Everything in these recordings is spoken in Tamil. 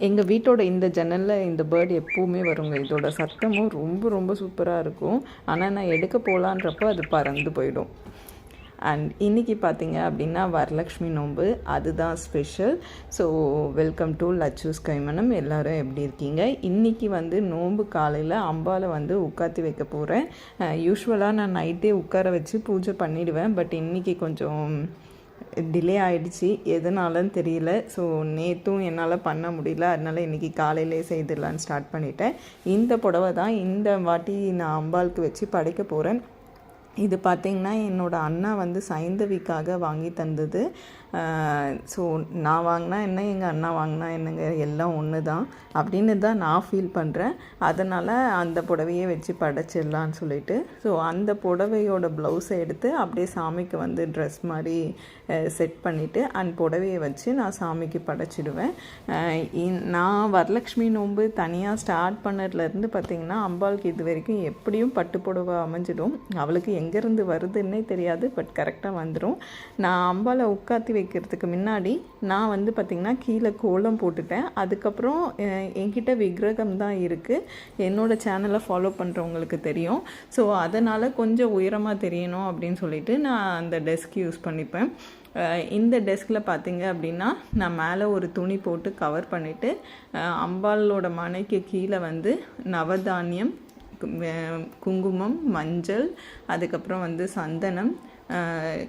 எங்கள் வீட்டோட இந்த ஜன்னலில் இந்த பேர்டு எப்போவுமே வருங்க. இதோட சத்தமும் ரொம்ப ரொம்ப சூப்பராக இருக்கும். ஆனால் நான் எடுக்க போகலான்றப்போ அது பறந்து போயிடும். அண்ட் இன்றைக்கி பார்த்தீங்க அப்படின்னா வரலக்ஷ்மி நோன்பு, அதுதான் special. So welcome to Lachu's Kaimanam. எல்லோரும் எப்படி இருக்கீங்க? இன்றைக்கி வந்து நோன்பு காலையில் அம்பாவை வந்து உட்காத்தி வைக்க போகிறேன். யூஸ்வலாக நான் நைட்டே உட்கார வச்சு பூஜை பண்ணிவிடுவேன். பட் இன்றைக்கி கொஞ்சம் டிலே ஆகிடுச்சி, எதனாலன்னு தெரியல. ஸோ நேற்றும் என்னால் பண்ண முடியல, அதனால் இன்றைக்கி காலையிலே செய்திடலான்னு ஸ்டார்ட் பண்ணிட்டேன். இந்த புடவை தான் இந்த வாட்டி நான் அம்பாளுக்கு வச்சு படைக்க போகிறேன். இது பார்த்திங்கன்னா என்னோடய அண்ணா வந்து சைந்தவிக்காக வாங்கி தந்தது. ஸோ நான் வாங்கினா என்ன, எங்கள் அண்ணா வாங்கினா என்னங்க, எல்லாம் ஒன்று தான் அப்படின்னு தான் நான் ஃபீல் பண்ணுறேன். அதனால் அந்த புடவையே வச்சு படைச்சிடலான்னு சொல்லிட்டு, ஸோ அந்த புடவையோட ப்ளவுஸை எடுத்து அப்படியே சாமிக்கு வந்து ட்ரெஸ் மாதிரி செட் பண்ணிவிட்டு அந்த புடவையை வச்சு நான் சாமிக்கு படைச்சிடுவேன். நான் வரலக்ஷ்மி நோன்பு தனியாக ஸ்டார்ட் பண்ணதுலேருந்து பார்த்திங்கன்னா அம்பாளுக்கு இது வரைக்கும் எப்படியும் பட்டு புடவை அமைஞ்சிடும். அவளுக்கு எங்கேருந்து வருதுன்னே தெரியாது, பட் கரெக்டாக வந்துடும். நான் அம்பாளை உட்காத்தி வைக்கிறதுக்கு முன்னாடி நான் வந்து பார்த்திங்கன்னா கீழே கோலம் போட்டுட்டேன். அதுக்கப்புறம் என்கிட்ட விக்கிரகம் தான் இருக்குது, என்னோடய சேனலை ஃபாலோ பண்ணுறவங்களுக்கு தெரியும். ஸோ அதனால் கொஞ்சம் உயரமாக தெரியணும் அப்படின்னு சொல்லிட்டு நான் அந்த டெஸ்க் யூஸ் பண்ணிப்பேன். இந்த டெஸ்கில் பார்த்திங்க அப்படின்னா நான் மேலே ஒரு துணி போட்டு கவர் பண்ணிவிட்டு அம்பாளோட மனைக்கு கீழே வந்து நவதானியம், குங்குமம், மஞ்சள், அதுக்கப்புறம் வந்து சந்தனம்,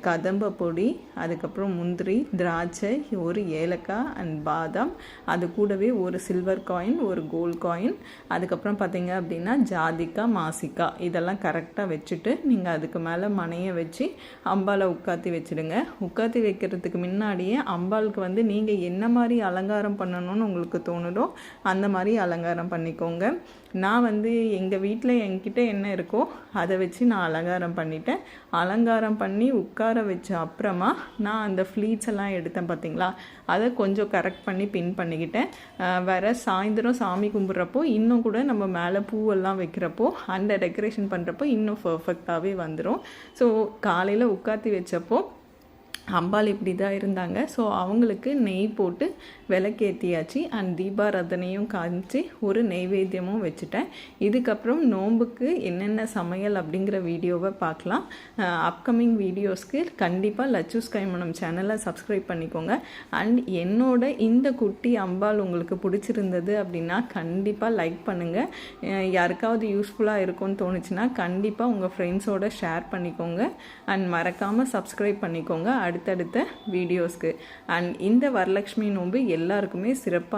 கதம்ப பொடி, அதுக்கப்புறம் முந்திரி, திராட்சை, ஒரு ஏலக்காய் அண்ட் பாதாம், அது கூடவே ஒரு சில்வர் காயின், ஒரு கோல்ட் காயின், அதுக்கப்புறம் பார்த்திங்க அப்படின்னா ஜாதிக்காய், மாசிக்காய், இதெல்லாம் கரெக்டாக வச்சுட்டு நீங்கள் அதுக்கு மேலே மனையை வச்சு அம்பாளை உட்காத்தி வச்சுடுங்க. உட்காத்தி வைக்கிறதுக்கு முன்னாடியே அம்பாளுக்கு வந்து நீங்கள் என்ன மாதிரி அலங்காரம் பண்ணணும்னு உங்களுக்கு தோணுதோ அந்த மாதிரி அலங்காரம் பண்ணிக்கோங்க. நான் வந்து எங்கள் வீட்டில் என்கிட்ட என்ன இருக்கோ அதை வச்சு நான் அலங்காரம் பண்ணிட்டேன். அலங்காரம் பண்ணி உட்கார வச்ச அப்புறமா நான் அந்த ஃப்ளீட்ஸ் எல்லாம் எடுத்தேன் பார்த்திங்களா, அதை கொஞ்சம் கரெக்ட் பண்ணி பின் பண்ணிக்கிட்டேன். வேறு சாயந்தரம் சாமி கும்பிட்றப்போ இன்னும் கூட நம்ம மேலே பூவெல்லாம் வைக்கிறப்போ அந்த டெக்கரேஷன் பண்ணுறப்போ இன்னும் பர்ஃபெக்டாகவே வந்துடும். ஸோ காலையில் உட்காத்தி வச்சப்போ அம்பாள் இப்படி தான் இருந்தாங்க. ஸோ அவங்களுக்கு நெய் போட்டு விளக்கேற்றியாச்சு அண்ட் தீபாராதனையும் காமிச்சு ஒரு நெய்வேத்தியமும் வச்சுட்டேன். இதுக்கப்புறம் நோன்புக்கு என்னென்ன சமையல் அப்படிங்கிற வீடியோவை பார்க்கலாம். அப்கமிங் வீடியோஸ்க்கு கண்டிப்பாக லச்சூஸ் கைமணம் சேனலை சப்ஸ்கிரைப் பண்ணிக்கோங்க. அண்ட் என்னோட இந்த குட்டி அம்பாள் உங்களுக்கு பிடிச்சிருந்தது அப்படின்னா கண்டிப்பாக லைக் பண்ணுங்கள். யாருக்காவது யூஸ்ஃபுல்லாக இருக்கும்னு தோணுச்சுன்னா கண்டிப்பாக உங்கள் ஃப்ரெண்ட்ஸோடு ஷேர் பண்ணிக்கோங்க. அண்ட் மறக்காமல் சப்ஸ்கிரைப் பண்ணிக்கோங்க அடுத்தடுத்த வீடியோஸ்க்கு. அண்ட் இந்த வரலக்ஷ்மி நோன்பு எல்லாருக்குமே சிறப்பாக